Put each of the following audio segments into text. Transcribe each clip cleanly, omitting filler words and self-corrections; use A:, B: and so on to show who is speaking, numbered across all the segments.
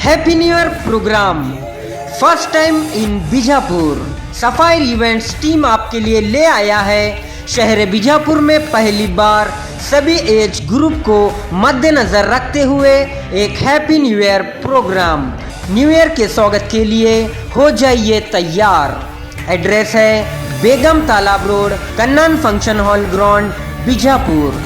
A: Happy new year programme first time in Bijapur. Sapphire events team आपके लिए ले आया है शहर बीजापुर में पहली बार सभी एज ग्रुप को मद्देनजर रखते हुए एक happy new year programme. New year के स्वागत के लिए हो जाइए तैयार। एड्रेस है बेगम तालाब road, Kannan function hall ground, Bijapur,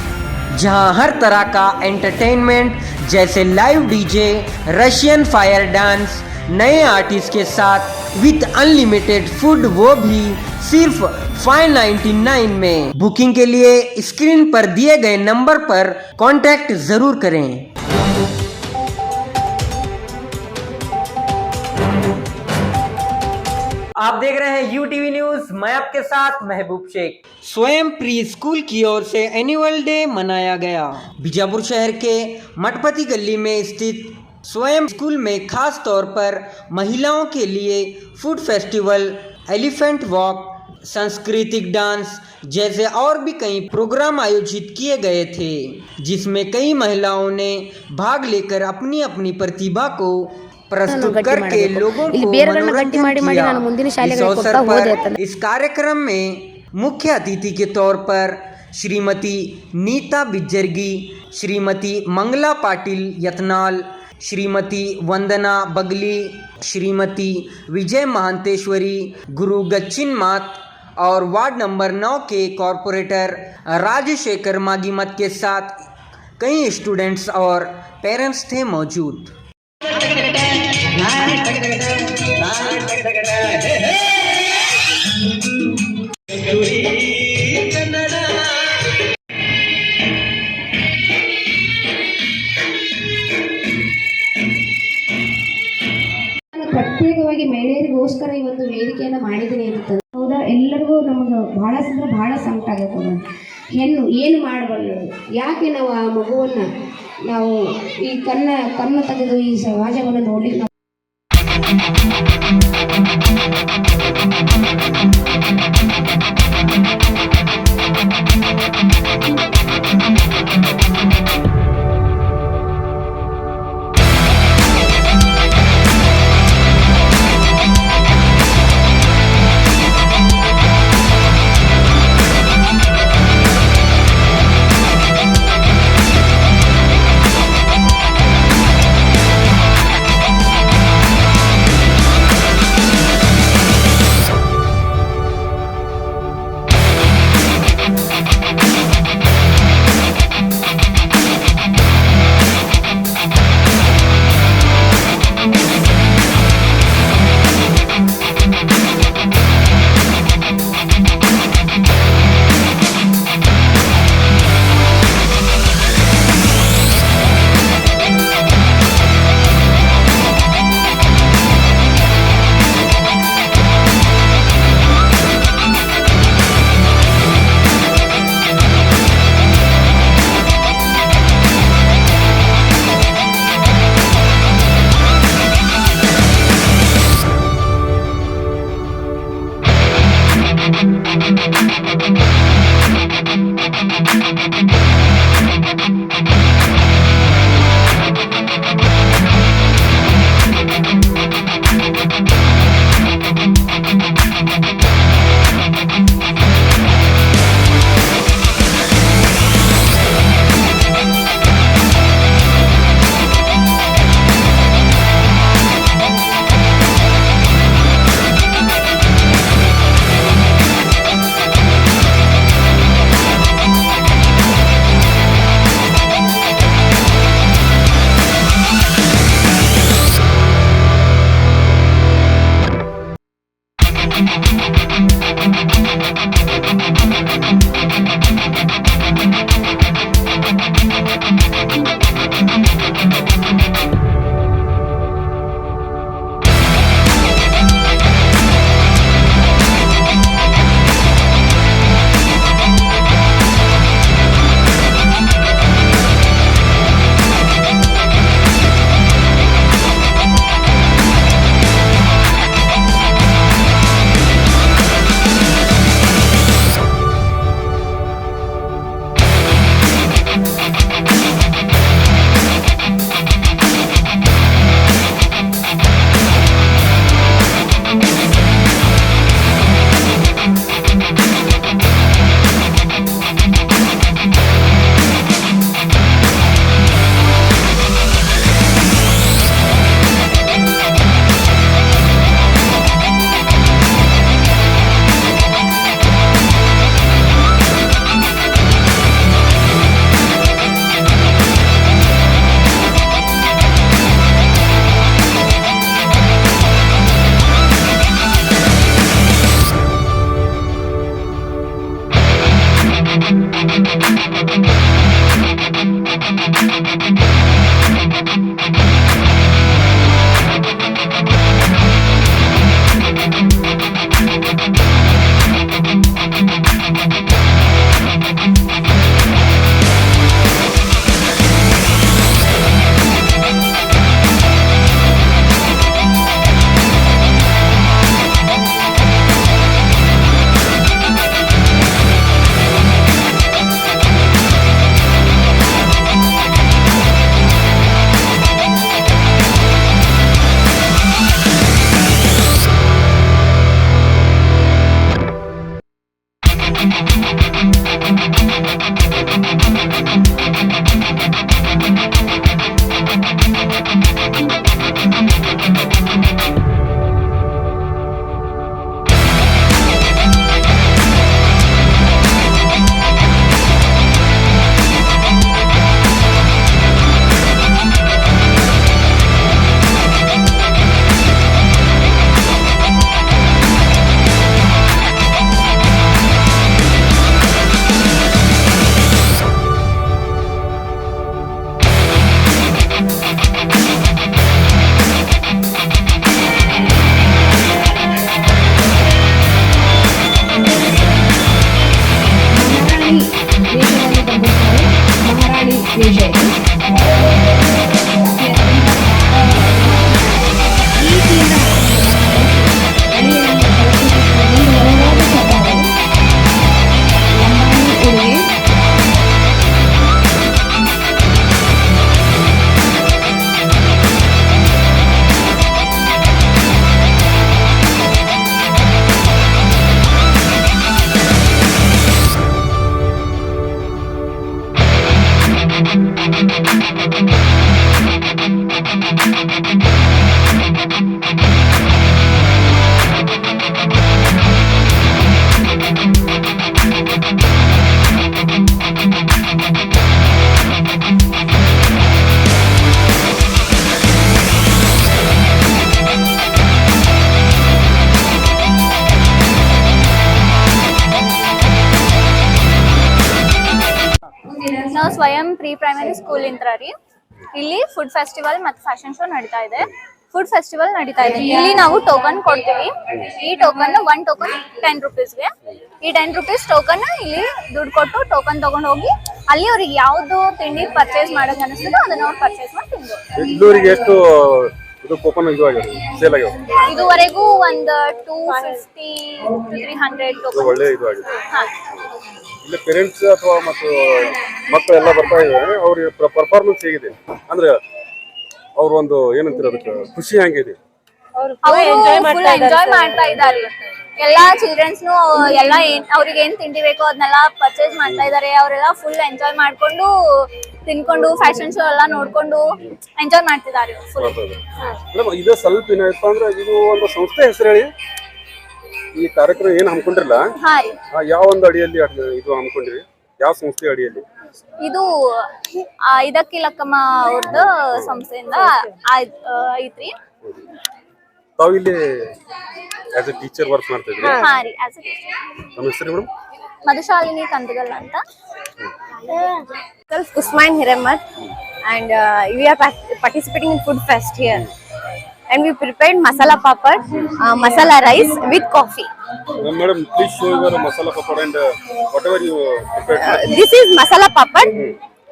A: जहां हर तरह का एंटरटेनमेंट जैसे live DJ, Russian fire dance, नए आर्टिस्ट के साथ विद अनलिमिटेड फूड, वो भी सिर्फ 599 में। बुकिंग के लिए स्क्रीन पर दिए गए नंबर पर कांटेक्ट जरूर करें। आप देख रहे हैं यूटीवी न्यूज, मैं आपके साथ महबूब शेख। स्वयं प्री स्कूल की ओर से एनुअल डे मनाया गया। बीजापुर शहर के मठपति गली में स्थित स्वयं स्कूल में खास तौर पर महिलाओं के लिए फूड फेस्टिवल, एलिफेंट वॉक, सांस्कृतिक डांस जैसे और भी कई प्रोग्राम आयोजित किए गए थे, जिसमें कई महिलाओं ने भाग लेकर अपनी अपनी प्रतिभा को प्रस्तुत करके लोगों को मनोरंजन किया। इस अवसर पर इस कार्यक्रम में मुख्य अतिथि के तौर पर श्रीमती नीता बिज्जरगी, श्रीमती मंगला पाटिल यतनाल, श्रीमती वंदना बगली, श्रीमती विजय महांतेश्वरी, गुरु गच्चिन मात और वार्ड नंबर 9 के कॉरपोरेटर राजशेखर मागीमत के साथ कई स्टूडेंट्स और पेरेंट्स थे मौजूद।
B: ಪ್ರತ್ಯೇಕವಾಗಿ ಮಹಿಳೆಯರಿಗೋಸ್ಕರ ಈ ಒಂದು ವೇದಿಕೆಯನ್ನು ಮಾಡಿದ್ದೀನಿ ಅಂತ ಹೌದಾ. ಎಲ್ಲರಿಗೂ ನಮಗೆ ಬಹಳ ಸಂಕಟ ಆಗುತ್ತೆ. ಹೆಣ್ಣು ಏನು ಮಾಡಬಲ್ಲ, ಯಾಕೆ ನಾವು ಆ ಮಗುವನ್ನು ನಾವು ಈ ಕಣ್ಣು ತೆಗೆದು ಈ ಸಮಾಜವನ್ನು ನೋಡಿ
C: ಪ್ರೀ ಪ್ರೈಮರಿ ಸ್ಕೂಲ್ ಇಂತ್ರ ರೀ. ಇಲ್ಲಿ ಫುಡ್ ಫೆಸ್ಟಿವಲ್ ಮತ್ತು ಫ್ಯಾಷನ್ ಶೋ ನಡೀತಾ ಇದೆ. ಫುಡ್ ಫೆಸ್ಟಿವಲ್ ನಡೀತಾ ಇದೆ. ಇಲ್ಲಿ ನಾವು ಟೋಕನ್ ಕೊಡ್ತೀವಿ. ಈ ಟೋಕನ್ 1 ಟೋಕನ್ 10 ರೂಪೀಸ್ಗೆ. ಈ 10 ರೂಪೀಸ್ ಟೋಕನ್ ಇಲ್ಲಿ ದುಡ್ಡು ಕೊಟ್ಟು ಟೋಕನ್ ತಗೊಂಡು ಹೋಗಿ ಅಲ್ಲಿ ಅವ್ರಿಗೆ ಯಾವ್ದು ತಿಂಡಿ ಪರ್ಚೇಸ್ ಮಾಡೋಕೆ ಅನಿಸ್ತದೋ ಅದನ್ನ ಅವ್ರು ಪರ್ಚೇಸ್ ಮಾಡಿ ತಿಂದು.
D: ಎಷ್ಟು ಇದು ಕೂಪನ್ ಇದು ಆಗಿದೆ ಸೇಲ್ ಆಗಿದೆ
C: ಇದುವರೆಗೂ ಒಂದು 250 to 300 ಟೋಕನ್.
D: ಒಳ್ಳೆ ಇದು ಆಗಿದೆ. ಇಲ್ಲಿ ಪೇರೆಂಟ್ಸ್ ಅಥವಾ ಮತ್ತು ಮಕ್ಕಳೆಲ್ಲ ಬರ್ತಾ ಇದ್ದಾರೆ. ಅವ್ರಿಗೆ ಪರ್ಫಾರ್ಮೆನ್ಸ್ ಹೇಗಿದೆ ಅಂದ್ರೆ ಅವ್ರ ಒಂದು ಏನಂತೀರ ಅದಕ್ಕೆ ಖುಷಿ ಹೆಂಗಿದೆ?
C: ಅವರು ಫುಲ್ ಎಂಜಾಯ್ ಮಾಡ್ತಾ ಇದ್ದಾರೆ. ಎಲ್ಲಾ ಚಿಲ್ಡ್ರನ್ಸ್ನು ಎಲ್ಲ ಅವ್ರಿಗೆ ಏನ್ ತಿಂಡಿ ಬೇಕೋ ಅದನ್ನೆಲ್ಲ ಪರ್ಚೇಸ್ ಮಾಡ್ತಾ ಇದ್ದಾರೆ. ಅವರೆಲ್ಲ ಫುಲ್ ಎಂಜಾಯ್ ಮಾಡ್ಕೊಂಡು ತಿನ್ಕೊಂಡು ಫ್ಯಾಷನ್ ಶೋ ಎಲ್ಲ ನೋಡ್ಕೊಂಡು ಎಂಜಾಯ್ ಮಾಡ್ತಿದ್ದಾರೆ ಫುಲ್.
D: ಇದು ಸ್ವಲ್ಪ ಏನಪ್ಪ ಅಂದ್ರೆ ಇದು ಒಂದು ಸಂಸ್ಥೆ ಹೆಸರು ಹೇಳಿ. ಈ ಕಾರ್ಯಕ್ರಮ ಏನ್ ಹಮ್ಮಿಕೊಂಡಿರಲ್ಲ ಯಾವ ಒಂದು ಅಡಿಯಲ್ಲಿ ಇದು ಹಮ್ಮಿಕೊಂಡಿರಿ? ಯಾವ ಸಂಸ್ಥೆ ಅಡಿಯಲ್ಲಿ?
C: ಇದು ಇದಕ್ಕಿ ಲಕ್ಕಮ್ಮ ಅವ್ರದ್ದು ಸಂಸ್ಥೆಯಿಂದ ಐತ್ರಿ.
D: ತಾವು ಇಲ್ಲಿ ಆಸ್ ಎ ಟೀಚರ್ ವರ್ಕ್ ಮಾಡ್ತಾ ಇದ್ರಿ?
C: ಹಾ ರೀ, ಆಸ್ ಎ
D: ನಮ್ಮ ಹೆಸರು ಮೇಡಮ್?
C: ಮಧುಶಾಲಿನಿ ಕಂದಗಲ್ ಅಂತ.
E: Usman Hiramat, and we are participating in Food Fest here. And we prepared masala papad, masala rice with coffee.
D: Madam, please show your masala papad and whatever you prepared.
E: This is masala papad,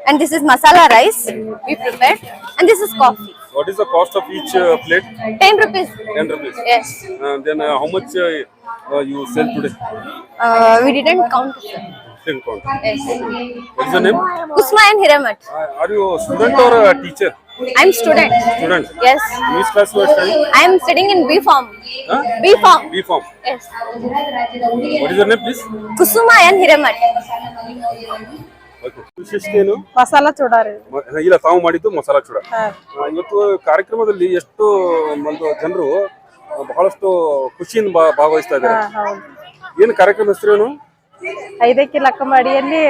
E: and this is masala rice we prepared, and this is coffee.
D: What is the cost of each plate?
E: 10 rupees.
D: 10 rupees.
E: Yes.
D: Then how much you sell today?
E: We didn't count.
D: Didn't count.
E: Yes.
D: What is your name?
E: Usman Hiramat.
D: Are you a student or a teacher?
E: I'm student.
D: Student.
E: Yes.
D: Which class you are studying?
E: I'm studying in B Farm.
D: Huh?
E: B Farm.
D: B Farm.
E: Yes.
D: What is your name, please?
E: Kusuma and Hiramat.
D: ವಿಶೇಷತೆ ಏನು?
F: ಮಸಾಲಾ ಚೂಡಾ ರೀ.
D: ಇಲ್ಲ, ತಾವು ಮಾಡಿದ್ದು ಮಸಾಲಾ ಚೂಡ. ಇವತ್ತು ಕಾರ್ಯಕ್ರಮದಲ್ಲಿ ಎಷ್ಟು ಜನರು ಬಹಳಷ್ಟು ಖುಷಿಯಿಂದ ಭಾಗವಹಿಸ್ತಾ ಇದ್ದಾರೆ. ಏನು ಕಾರ್ಯಕ್ರಮ ಹೆಸರೇನು?
F: ಐದಕ್ಕಿ ಲಕ್ಕಮ್ಮ ಅಡಿಯಲ್ಲಿ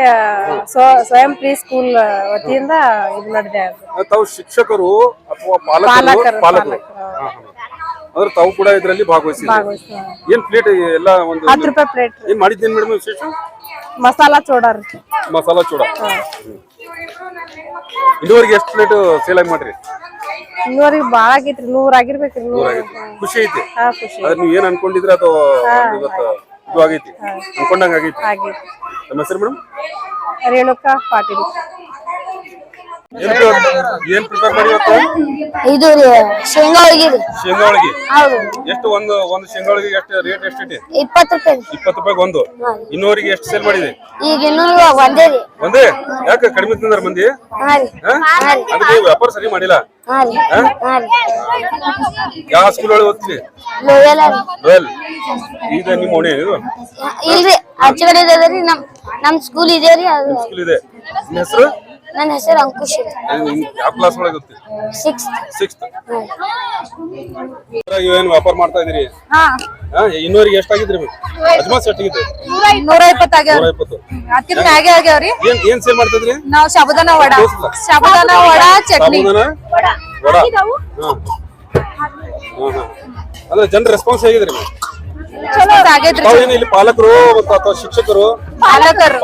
F: ಸ್ವಯಂ ಪ್ರೀ ಸ್ಕೂಲ್ ವತಿಯಿಂದ ಇದು ನಡೆದಿದೆ.
D: ತಾವು ಶಿಕ್ಷಕರು ಅಥವಾ ಪಾಲಕರು ಅಂದ್ರೆ ತಾವು ಕೂಡ ಇದರಲ್ಲಿ ಭಾಗವಹಿಸಿದ್ದಾರೆ. ಏನ್ ಪ್ಲೇಟ್ ಎಲ್ಲ ಒಂದು
F: 10 ರೂಪಾಯಿ ಪ್ಲೇಟ್.
D: ಏನ್ ಮಾಡಿದ್ದೇನೆ ಮೇಡಮ್ ವಿಶೇಷ?
F: ಮಸಾಲಾ ಚೂಡಾ ರೀ.
D: ಮಸಾಲಾ ಚೂಡ. ಇದುವರೆಗೆ ಎಷ್ಟು ಪ್ಲೇಟ್ ಸೇಲ್ ಆಗಿ ಮಾಡ್ರಿ?
F: ಇನ್ನೂವರೆಗೆ ಭಾಳ ಆಗೈತ್ರಿ. 100 ಆಗಿರ್ಬೇಕ್ರಿ. 100
D: ಖುಷಿ ಐತಿ.
F: ಖುಷಿ.
D: ಅದ್ರ ನೀವು ಏನ್ ಅನ್ಕೊಂಡಿದ್ರೆ ಅದು ಇವತ್ತು ಇದು ಆಗೈತಿ, ಅನ್ಕೊಂಡಂಗ ಆಗೈತಿ. ನಮ್ಮ ಹೆಸರು ಮೇಡಮ್?
F: ರೇಣುಕಾ ಪಾಟೀಲ್.
D: ಏನ್ ಪ್ರಿಪೇರ್ ಮಾಡಿ ಇವತ್ತು?
E: ಇದು ಶೇಂಗಾ ಹೋಳಿಗೆ.
D: ಶೇಂಗಾ ಹೋಳಿಗೆ.
E: ಹೌದು.
D: ಎಷ್ಟು ಒಂದು ಶೇಂಗಾ ಹೋಳಿಗೆ ಎಷ್ಟು ರೇಟ್ ಎಷ್ಟಿದೆ?
E: 20 ರೂಪಾಯಿ.
D: 20 ರೂಪಾಯಿಗೆ ಒಂದು. ಇನ್ನೂವರೆಗೆ ಎಷ್ಟು ಸೇಲ್ ಮಾಡಿದೆ?
E: ಈಗ ಇನ್ನೂರು ಒಂದೇ ರೀ.
D: ಒಂದೇ? ಯಾಕೆ ಕಡಿಮೆ ತಿಂದಾರ ಮಂದಿ? ಅದಕ್ಕೆ ವ್ಯಾಪಾರ ಸರಿ ಮಾಡಿಲ್ಲ. ಯಾವ ಸ್ಕೂಲ್ ಒಳಗೆ ಓದ್ತೀರಿ? ರೋಯಲ್. ಈಗ ನಿಮ್ಮ ಓಣಿ ಇದು?
E: ಇಲ್ರಿ, ಆಚೆ ಕಡೆ ಇದೆ ರೀ. ನಮ್ ಸ್ಕೂಲ್ ಇದೆ ರೀ.
D: ಸ್ಕೂಲ್ ಇದೆ. ನಿಮ್ಮ ಹೆಸರು?
E: ನನ್ನ ಹೆಸರು ಅಂಕುಶ್.
D: ಯಾವ ಕ್ಲಾಸ್ ಒಳಗೆ ಓದ್ತೀರಿ? 6th. ಏನ್ ವ್ಯಾಪಾರ ಮಾಡ್ತಾ ಇದೀರಿ? ಇನ್ನೂರಿಗೆ ಎಷ್ಟಾಗಿದ್ರಿ? ಅಜ್ಮಾಸ್ ಎಷ್ಟಾಗಿದೆ?
F: 120 ಆಗ್ಯಾವ.
D: 120.
F: ಅದಕ್ಕಿಂತ ಮ್ಯಾಗೆ ಆಗ್ಯಾವ್ರಿ.
D: ಏನ್ ಸೇಲ್ ಮಾಡ್ತಾ ಇದ್ರಿ?
F: ನಾವು ಸಾಬುದಾನ ವಡಾ, ಚಟ್ನಿ.
D: ವಡಾ. ಅಂದ್ರೆ ಜನರ ರೆಸ್ಪಾನ್ಸ್ ಹೇಗಿದ್ರಿ?
F: ಚಲೋ ಆಗೈತ್ರಿ.
D: ತಾವೇನು ಇಲ್ಲಿ ಪಾಲಕರು ಅಥವಾ ಶಿಕ್ಷಕರು? ಪಾಲಕರು.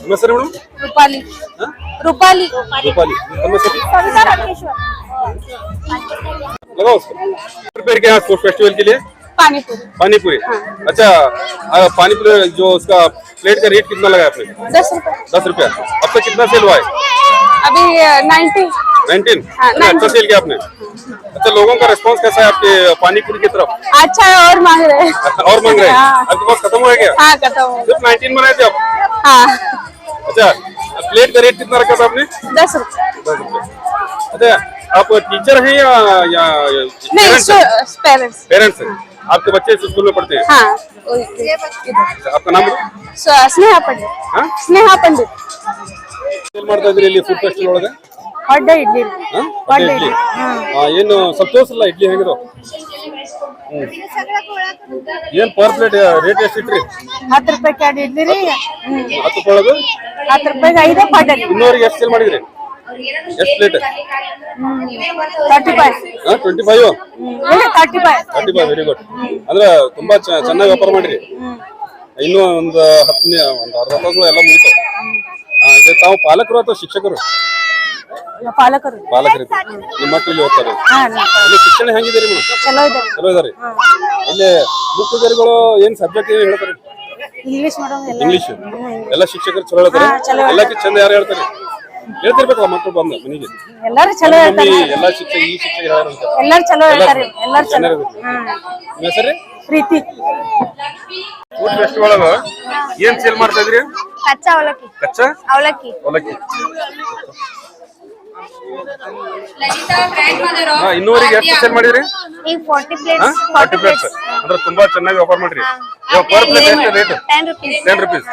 D: ನಿಮ್ಮ ಹೆಸರು ಮೇಡಮ್?
F: ರೂಪಾಲಿ.
D: ರೂಪಾಲಿ. ನಮ್ಮ ಹೆಸರು? लगाओ उसको। प्रिपेयर किया फूड फेस्टिवल के लिए? पानी पूरी। अच्छा, पानी पूरी जो उसका प्लेट का रेट कितना लगा आपने? 10 रुपया। अब तक कितना सेल हुआ है?
F: अभी 19।
D: अच्छा सेल किया आपने। अच्छा, लोगों का रिस्पांस कैसा है आपके पानी पूरी की तरफ?
F: अच्छा है, और मांग रहे हैं।
D: आपके पास खत्म हो गया?
F: हाँ, खत्म हो गया।
D: सिर्फ 19 बनाए थे आप?
F: हाँ।
D: अच्छा, प्लेट का रेट कितना रखा था आपने?
F: 10 रुपया।
D: अच्छा, आप टीचर हैं या पेरेंट्स हैं? आपके बच्चे इस स्कूल में पढ़ते हैं?
F: हाँ।
D: आपका नाम?
F: स्नेहा पंडित। स्नेहा पंडित।
D: ಏನ್ ಮಾಡ್ತಾ ಇದ್ರಿ ಇಲ್ಲಿ ಫುಡ್ ಫೆಸ್ಟಿವಲ್ ಒಳಗೆ?
F: ಹೊಡ್ಡೆ ಇಡ್ಲಿ.
D: ಏನು ಸ್ವಲ್ಪ ತೋರಿಸಲ್ಲ ಇಡ್ಲಿ ಹೇಗಿರೋ? ಏನ್ ಪರ್ ಪ್ಲೇಟ್ ರೇಟ್ ಎಷ್ಟು ಇಟ್ರಿ?
F: 10 ರೂಪಾಯಿ ಕ್ಯಾಡ್ ಇಡ್ಲಿ ರೀ.
D: 10 ರೂಪಾಯಿ ಒಳಗೆ
F: 10 ರೂಪಾಯಿಗೆ 5 ಪಡ್ಡೆ.
D: ಇನ್ನೂರಿಗೆ ಎಷ್ಟು ಸೇಲ್ ಮಾಡಿದ್ರಿ? ಎಷ್ಟು ಪ್ಲೇಟ್?
F: 35.
D: 25?
F: 35.
D: Very good. ಅಂದ್ರೆ ತುಂಬಾ ಚೆನ್ನಾಗಿ ವ್ಯಾಪಾರ ಮಾಡಿರಿ. ಇನ್ನೂ ಒಂದು ಅರ್ಧ ತಾಸು ಎಲ್ಲ ಮುಗಿತು. ಇದು ತಾವು ಪಾಲಕರು ಅಥವಾ ಶಿಕ್ಷಕರು?
F: ಪಾಲಕರು.
D: ಪಾಲಕರಿದ್ದಾರೆ. ನಿಮ್ಮ ಮಕ್ಕಳು ಇಲ್ಲಿ ಓದ್ತಾರೆ. ಇಲ್ಲಿ ಶಿಕ್ಷಣ ಹೆಂಗಿದೆ ರೀ ಮೇಡಮ್? ಚಲೋ ಇದಾರೆ. ಇಲ್ಲಿ ಮುಖ್ಯೋಪಾಧ್ಯಾಯರುಗಳು ಏನ್ ಸಬ್ಜೆಕ್ಟ್ ಏನ್ ಹೇಳ್ತಾರೆ?
F: English madam.
D: ಇಂಗ್ಲಿಷ್. ಎಲ್ಲ ಶಿಕ್ಷಕರು ಚಲೋ ಹೇಳ್ತಾರೆ. ಎಲ್ಲಕ್ಕೆ ಚಂದ ಯಾರು ಹೇಳ್ತಾರೆ? ಹೇಳ್ತಿರ್ಬೇಕಲ್ಲ ಮಕ್ಕಳು ಬಂದ ಮನೆಗೆ.
F: ಎಲ್ಲರೂ ಚಲೋ ಹೇಳ್ತಾರೆ.
D: ಎಲ್ಲ ಶಿಕ್ಷಕ ಈ ಶಿಕ್ಷಕ ಹೇಳ್ಯಾರಂತ.
F: ಎಲ್ಲರೂ ಚಲೋ ಹೇಳ್ತಾರೆ. ಎಲ್ಲರೂ ಚಲೋ.
D: ನಿಮ್ಮ ಹೆಸರು?
F: ಪ್ರೀತಿ.
D: ಫುಡ್ ಫೆಸ್ಟಿವಲ್ ಒಳಗ ಏನ್ ಸೇಲ್ ಮಾಡ್ತಾ ಇದ್ರಿ?
E: ಕಚ್ಚಾ ಅವಲಕ್ಕಿ.
D: ಕಚ್ಚಾ
E: ಅವಲಕ್ಕಿ.
D: ಅವಲಕ್ಕಿ. ಇನ್ನೂವರೆಗೆ ಎಷ್ಟು ಸೇಲ್ ಮಾಡಿದ್ರಿ?
E: ಈಗ 40 ಪ್ಲೇಟ್ಸ್.
D: 40 ಪ್ಲೇಟ್ಸ್ ಅಂದ್ರೆ ತುಂಬಾ ಚೆನ್ನಾಗಿ ವ್ಯಾಪಾರ ಮಾಡ್ರಿ. ಪರ್ ಪ್ಲೇಟ್ ಎಷ್ಟು ರೇಟ್?
E: 10 rupees.
D: 10 rupees.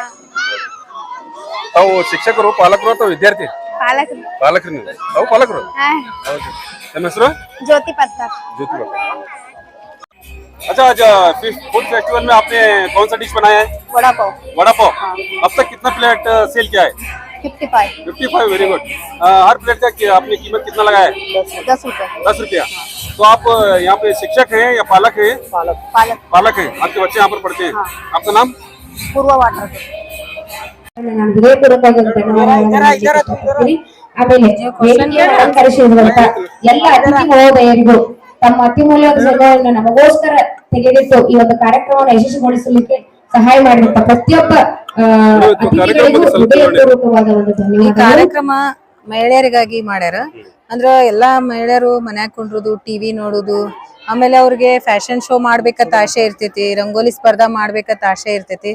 D: ತಾವು ಶಿಕ್ಷಕರು, ಪಾಲಕರು ಅಥವಾ ವಿದ್ಯಾರ್ಥಿ?
E: ಪಾಲಕರು.
D: ಪಾಲಕರು ನೀವು? ತಾವು ಪಾಲಕರು? ಹೌದು. ನಿಮ್ಮ ಹೆಸರು?
E: ಜ್ಯೋತಿ ಪತ್ತಾರ್.
D: ज्योति पत्ता। अच्छा अच्छा, फूड फेस्टिवल में आपने कौन सा डिश बनाया है?
E: वड़ा पाव।
D: वड़ा पाव। अब तक कितना प्लेट सेल किया है?
E: 55।
D: 55, वेरी गुड। हर प्लेट का आपने कीमत कितना लगाया है?
E: 10 रुपए।
D: 10 रुपया। तो आप यहाँ पे शिक्षक हैं या पालक हैं?
E: पालक।
D: पालक हैं। आपके बच्चे यहाँ पर पढ़ते हैं? आपका नाम?
E: पूर्वा वाटर।
B: ನಾನು ಹೃದಯಪೂರ್ವಕವಾಗಿ ಧನ್ಯವಾದಗಳು. ಆಮೇಲೆ ವೇದಿಕೆಯನ್ನು ಅಲಂಕರಿಸಿರುವಂತ ಎಲ್ಲ ಅತಿಥಿ ಮಹೋದಯರಿಗೂ ತಮ್ಮ ಅತ್ಯಮೂಲ್ಯವಾದ ಸಮಯವನ್ನು ನಮಗೋಸ್ಕರ ತೆಗೆದಿಟ್ಟು ಈ ಒಂದು ಕಾರ್ಯಕ್ರಮವನ್ನು ಯಶಸ್ವಿಗೊಳಿಸಲಿಕ್ಕೆ ಸಹಾಯ ಮಾಡಿದಂತ ಪ್ರತಿಯೊಬ್ಬ ಅತಿಥಿಗಳಿಗೂ ಹೃದಯಪೂರ್ವಕವಾದ ಒಂದು
G: ಈ
B: ಧನ್ಯವಾದಗಳು.
G: ಕಾರ್ಯಕ್ರಮ ಮಹಿಳೆಯರಿಗಾಗಿ ಮಾಡ್ಯಾರ. ಅಂದ್ರ ಎಲ್ಲಾ ಮಹಿಳೆಯರು ಮನ್ಯಾಗ ಕುಂಡ್ರುದು, ಟಿವಿ ನೋಡುದು, ಆಮೇಲೆ ಅವ್ರಿಗೆ ಫ್ಯಾಷನ್ ಶೋ ಮಾಡ್ಬೇಕಂತ ಆಸೆ ಇರ್ತೈತಿ, ರಂಗೋಲಿ ಸ್ಪರ್ಧಾ ಮಾಡ್ಬೇಕಂತ ಆಸೆ ಇರ್ತೈತಿ.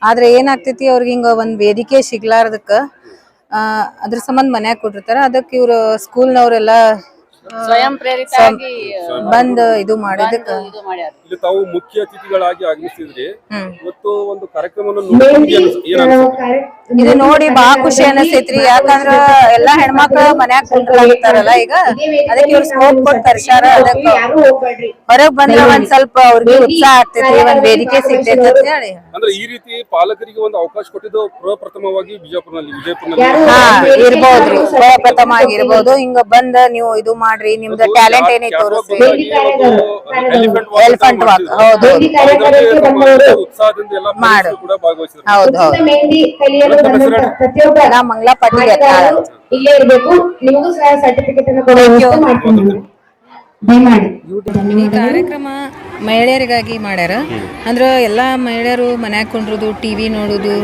G: ಆದ್ರೆ ಏನಾಗ್ತೈತಿ, ಅವ್ರಿಗೆ ಹಿಂಗ ಒಂದ್ ವೇದಿಕೆ ಸಿಗ್ಲಾರ್ದಕ್ಕ ಅದ್ರ ಸಂಬಂಧ ಮನ್ಯಾಗ ಕೊಟ್ಟಿರ್ತಾರ. ಅದಕ್ಕೆ ಇವ್ರು ಸ್ಕೂಲ್ನವ್ರೆಲ್ಲಾ
H: ಸ್ವಯಂ ಪ್ರೇರಿತ
G: ಬಂದ್ ಇದು ಮಾಡಿದಕ್ಕ
D: ಇಲ್ಲಿ ತಾವು ಮುಖ್ಯ ಅತಿಥಿಗಳಾಗಿ ಆಗಮಿಸಿದ್ರಿ. ಇವತ್ತು ಒಂದು ಕಾರ್ಯಕ್ರಮವನ್ನು
G: ಇದು ನೋಡಿ ಬಾಳ ಖುಷಿ ಅನಿಸ್ತೈತ್ರಿ. ಯಾಕಂದ್ರ ಎಲ್ಲಾ ಹೆಣ್ಮಕ್ಳು ಮನ್ಯಾಗ ಕುಂಡ್ರಾಗ್ತಾರಲ್ಲ ಈಗ, ಅದಕ್ಕೆ ಇವ್ರು ಸ್ಕೋಪ್ ಕೊಟ್ಟು ಕರ್ಸ್ಯಾರ. ಅದಕ್ಕ ಹೊರಗ್ ಬಂದ್ರ ಒಂದ್ ಸ್ವಲ್ಪ ಅವ್ರಿಗೆ ಉತ್ಸಾಹ ಆಗ್ತೈತಿ, ಒಂದ್ ವೇದಿಕೆ ಸಿಗ್ತೈತಿ ಅಂತ ಹೇಳಿ.
D: ಅಂದ್ರೆ ಈ ರೀತಿ ಪಾಲಕರಿಗೆ ಒಂದು ಅವಕಾಶ ಕೊಟ್ಟಿದ್ದು ಪ್ರಪ್ರಥಮವಾಗಿ ವಿಜಯಪುರನಲ್ಲಿ
G: ಇರ್ಬೋದ್ರಿ, ಪ್ರಪ್ರಥಮ ಆಗಿರ್ಬೋದು. ಹಿಂಗ ಬಂದ ನೀವು ಇದು ಮಾಡ್ರಿ, ನಿಮ್ದು ಟ್ಯಾಲೆಂಟ್ ಏನೈತಿ ತೋರಿಸ್ರಿ. Elephant walk. ಹೌದು
D: ಉತ್ಸಾಹದಿಂದ ಎಲ್ಲ ಕೂಡ ಭಾಗವಹಿಸಿದ್ರು.
G: ಹೌದು ಹೌದು. ನಾ ಮಂಗ್ಲಾ ಪಾಟೀಲ್
B: ಇಲ್ಲೇ ಇರ್ಬೇಕು. ನಿಮಗೂ ಸಹ ಸರ್ಟಿಫಿಕೇಟ್ ಅನ್ನು ಕೊಡೋ ವ್ಯವಸ್ಥೆ ಮಾಡ್ತೀನಿ. ದಯಮಾಡಿ.
G: ಈ ಕಾರ್ಯಕ್ರಮ ಮಹಿಳೆಯರಿಗಾಗಿ ಮಾಡ್ಯಾರ. ಅಂದ್ರ ಎಲ್ಲಾ ಮಹಿಳೆಯರು ಮನ್ಯಾಗ ಕುಂಡ್ರುದು, ಟಿವಿ ನೋಡುದು,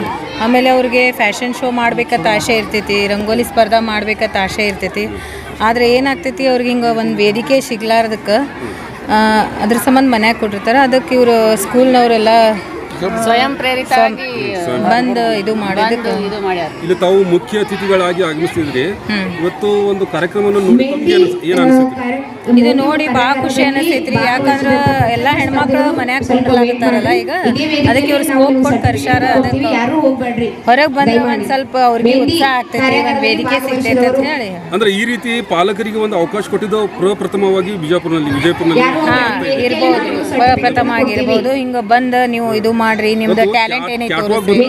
G: ಆಮೇಲೆ ಅವ್ರಿಗೆ ಫ್ಯಾಷನ್ ಶೋ ಮಾಡ್ಬೇಕಂತ ಆಸೆ ಇರ್ತೈತಿ, ರಂಗೋಲಿ ಸ್ಪರ್ಧಾ ಮಾಡ್ಬೇಕಂತ ಆಸೆ ಇರ್ತೈತಿ. ಆದ್ರೆ ಏನಾಗ್ತೈತಿ, ಅವ್ರಿಗೆ ಹಿಂಗ ಒಂದ್ ವೇದಿಕೆ ಸಿಗ್ಲಾರ್ದಕ್ಕ ಅದ್ರ ಸಂಬಂಧ ಮನ್ಯಾಗ ಕೊಟ್ಟಿರ್ತಾರ. ಅದಕ್ಕೆ ಇವ್ರು ಸ್ಕೂಲ್ನವ್ರೆಲ್ಲ
H: ಸ್ವಯಂ ಪ್ರೇರಿತ
G: ಬಂದ್ ಇದು ಮಾಡಿದಕ್ಕ
D: ಇಲ್ಲಿ ತಾವು ಮುಖ್ಯ ಅತಿಥಿಗಳಾಗಿ ಆಗಮಿಸಿದ್ರಿ. ಇವತ್ತು ಒಂದು ಕಾರ್ಯಕ್ರಮವನ್ನು ನೋಡಿ ಏನ್ ಅನಿಸುತ್ತೆ?
G: ಇದು ನೋಡಿ ಬಾಳ ಖುಷಿ ಅನಿಸ್ತೈತ್ರಿ. ಯಾಕಂದ್ರ ಎಲ್ಲಾ ಹೆಣ್ಮಕ್ಳು ಮನ್ಯಾಗ ಕುಂಡ್ರಾಗ್ತಾರಲ್ಲ ಈಗ, ಅದಕ್ಕೆ ಇವ್ರು ಸ್ಕೋಪ್ ಕೊಟ್ಟು ಕರ್ಸ್ಯಾರ. ಅದಕ್ಕ ಹೊರಗ್ ಬಂದ್ರ ಒಂದ್ ಸ್ವಲ್ಪ ಅವ್ರಿಗೆ ಉತ್ಸಾಹ ಆಗ್ತೈತಿ, ಒಂದ್ ವೇದಿಕೆ ಸಿಗ್ತೈತಿ ಅಂತ ಹೇಳಿ.
D: ಅಂದ್ರೆ ಈ ರೀತಿ ಪಾಲಕರಿಗೆ ಒಂದು ಅವಕಾಶ ಕೊಟ್ಟಿದ್ದು ಪ್ರಪ್ರಥಮವಾಗಿ ವಿಜಯಪುರನಲ್ಲಿ
G: ಇರ್ಬೋದು, ಪ್ರಪ್ರಥಮ ಆಗಿರ್ಬೋದು. ಹಿಂಗ ಬಂದ ನೀವು ಇದು ಮಾಡ್ರಿ, ನಿಮ್ದು ಟ್ಯಾಲೆಂಟ್ ಏನೈತಿ ತೋರಿಸ್ರಿ.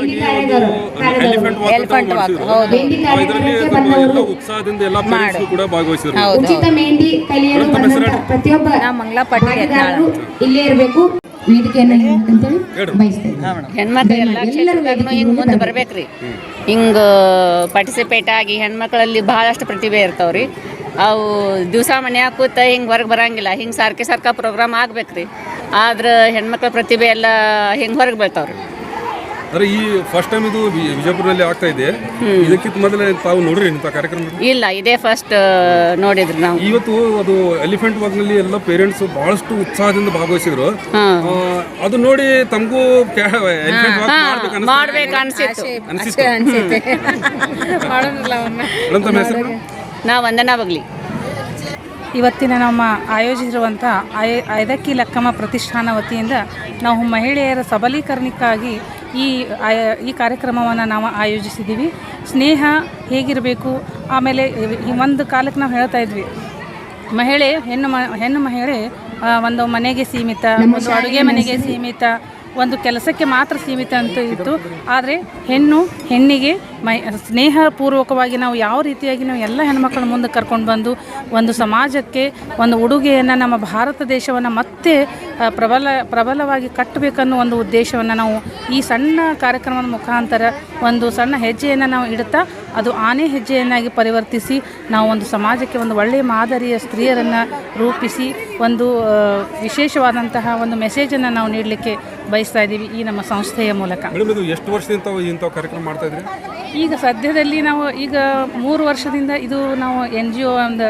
G: Elephant walk. ಹೌದು.
D: ಉತ್ಸಾಹದಿಂದ ಎಲ್ಲ ಪೇರೆಂಟ್ಸ್ ಕೂಡ ಭಾಗವಹಿಸಿದ್ರು.
B: ಉಚಿತ ಮೆಹಂದಿ ಕಲಿಯಲು ಬಂದಂತ ಪ್ರತಿಯೊಬ್ಬ
G: ನಾ ಮಂಗ್ಲಾ ಪಾಟೀಲ್
B: ಇಲ್ಲೇ ಇರಬೇಕು. ವೇದಿಕೆಯನ್ನು ಅಂತೇಳಿ ಬಯಸ್ತೇವೆ.
H: ಹೆಣ್ಮಕ್ಳು ಎಲ್ಲ ಕ್ಷೇತ್ರದಾಗೂ ಹಿಂಗ್ ಮುಂದೆ ಬರ್ಬೇಕ್ರಿ. ಹಿಂಗ ಪಾರ್ಟಿಸಿಪೇಟ್ ಆಗಿ ಹೆಣ್ಮಕ್ಳಲ್ಲಿ ಬಹಳಷ್ಟು ಪ್ರತಿಭೆ ಇರ್ತಾವ್ರಿ. ಅವು ದಿವಸ ಮನ್ಯಾಗ ಕೂತ ಹಿಂಗೆ ಹೊರಗೆ ಬರಂಗಿಲ್ಲ. ಹಿಂಗೆ ಸಾರ್ಕ ಪ್ರೋಗ್ರಾಮ್ ಆಗ್ಬೇಕ್ರಿ. ಆದ್ರೆ ಹೆಣ್ಮಕ್ಳ ಪ್ರತಿಭೆ ಎಲ್ಲ ಹಿಂಗೆ ಹೊರಗೆ ಬೀಳ್ತಾವ್ರಿ.
D: ಅಂದ್ರೆ ಈ ಫಸ್ಟ್ ಟೈಮ್ ಇದು ವಿಜಯಪುರದಲ್ಲಿ ಆಗ್ತಾ ಇದೆ. ಇದಕ್ಕಿಂತ ಮೊದಲೇ ತಾವು ನೋಡ್ರಿ ಇಂಥ ಕಾರ್ಯಕ್ರಮ?
H: ಇಲ್ಲ, ಇದೇ ಫಸ್ಟ್ ನೋಡಿದ್ರಿ ನಾವು.
D: ಇವತ್ತು ಅದು ಎಲಿಫೆಂಟ್ ವಾಕ್ ನಲ್ಲಿ ಎಲ್ಲ ಪೇರೆಂಟ್ಸ್ ಬಹಳಷ್ಟು ಉತ್ಸಾಹದಿಂದ ಭಾಗವಹಿಸಿದ್ರು. ಅದು ನೋಡಿ ತಮಗೂ
H: ಮಾಡ್ಬೇಕು ಅನ್ಸಿತ್ತು. ನಾ ವಂದನಾ ಬಗ್ಲಿ.
F: ಇವತ್ತಿನ ನಮ್ಮ ಆಯೋಜಿಸಿರುವಂಥ ಐದಕ್ಕಿ ಲಕ್ಕಮ್ಮ ಪ್ರತಿಷ್ಠಾನ ವತಿಯಿಂದ ನಾವು ಮಹಿಳೆಯರ ಸಬಲೀಕರಣಕ್ಕಾಗಿ ಈ ಕಾರ್ಯಕ್ರಮವನ್ನು ನಾವು ಆಯೋಜಿಸಿದ್ದೀವಿ. ಸ್ನೇಹ ಹೇಗಿರಬೇಕು, ಆಮೇಲೆ ಒಂದು ಕಾಲಕ್ಕೆ ನಾವು ಹೇಳ್ತಾ ಇದ್ವಿ, ಹೆಣ್ಣು ಮಹಿಳೆ ಒಂದು ಮನೆಗೆ ಸೀಮಿತ, ಒಂದು ಅಡುಗೆ ಮನೆಗೆ ಸೀಮಿತ, ಒಂದು ಕೆಲಸಕ್ಕೆ ಮಾತ್ರ ಸೀಮಿತ ಅಂತ ಇತ್ತು. ಆದರೆ ಹೆಣ್ಣಿಗೆ ಸ್ನೇಹಪೂರ್ವಕವಾಗಿ ನಾವು ಯಾವ ರೀತಿಯಾಗಿ ನಾವು ಎಲ್ಲ ಹೆಣ್ಮಕ್ಳ ಮುಂದೆ ಕರ್ಕೊಂಡು ಬಂದು ಒಂದು ಸಮಾಜಕ್ಕೆ ಒಂದು ಉಡುಗೆಯನ್ನು ನಮ್ಮ ಭಾರತ ದೇಶವನ್ನು ಮತ್ತೆ ಪ್ರಬಲವಾಗಿ ಕಟ್ಟಬೇಕನ್ನೋ ಒಂದು ಉದ್ದೇಶವನ್ನು ನಾವು ಈ ಸಣ್ಣ ಕಾರ್ಯಕ್ರಮದ ಮುಖಾಂತರ ಒಂದು ಸಣ್ಣ ಹೆಜ್ಜೆಯನ್ನು ನಾವು ಇಡ್ತಾ ಅದು ಆನೆ ಹೆಜ್ಜೆಯನ್ನಾಗಿ ಪರಿವರ್ತಿಸಿ ನಾವು ಒಂದು ಸಮಾಜಕ್ಕೆ ಒಂದು ಒಳ್ಳೆಯ ಮಾದರಿಯ ಸ್ತ್ರೀಯರನ್ನು ರೂಪಿಸಿ ಒಂದು ವಿಶೇಷವಾದಂತಹ ಒಂದು ಮೆಸೇಜನ್ನು ನಾವು ನೀಡಲಿಕ್ಕೆ ಬಯಸ್ತಾ ಇದ್ದೀವಿ ಈ ನಮ್ಮ ಸಂಸ್ಥೆಯ ಮೂಲಕ.
D: ಮೇಡಮ್, ಇದು ಎಷ್ಟು ವರ್ಷದಿಂದ ಇಂಥ ಕಾರ್ಯಕ್ರಮ ಮಾಡ್ತಾ ಇದ್ರಿ?
F: ಈಗ ಸದ್ಯದಲ್ಲಿ ನಾವು ಈಗ 3 ವರ್ಷದಿಂದ ಇದು ನಾವು NGO ಒಂದು